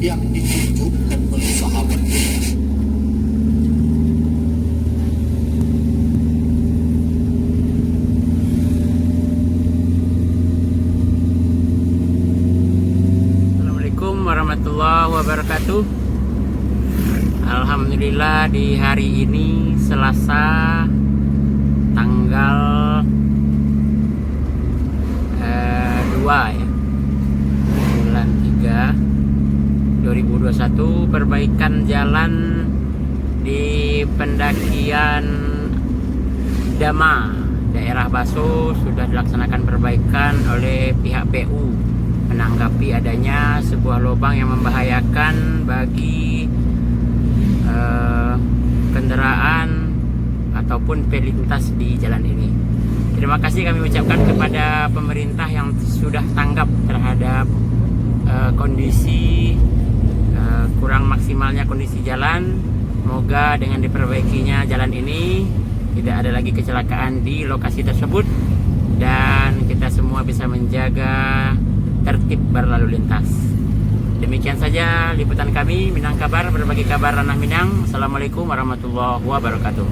yang ditunjukkan oleh sahabat ini. Assalamualaikum warahmatullahi wabarakatuh. Alhamdulillah di hari ini Selasa tanggal 2 ya, bulan 3 2021, perbaikan jalan di pendakian Dama daerah Baso sudah dilaksanakan perbaikan oleh pihak PU menanggapi adanya sebuah lubang yang membahayakan bagi kendaraan ataupun pelintas di jalan ini. Terima kasih kami ucapkan kepada pemerintah yang sudah tanggap terhadap kondisi kurang maksimalnya kondisi jalan. Semoga dengan diperbaikinya jalan ini tidak ada lagi kecelakaan di lokasi tersebut dan kita semua bisa menjaga tertib berlalu lintas. Demikian saja liputan kami Minang Kabar, berbagi kabar ranah Minang. Assalamualaikum warahmatullahi wabarakatuh.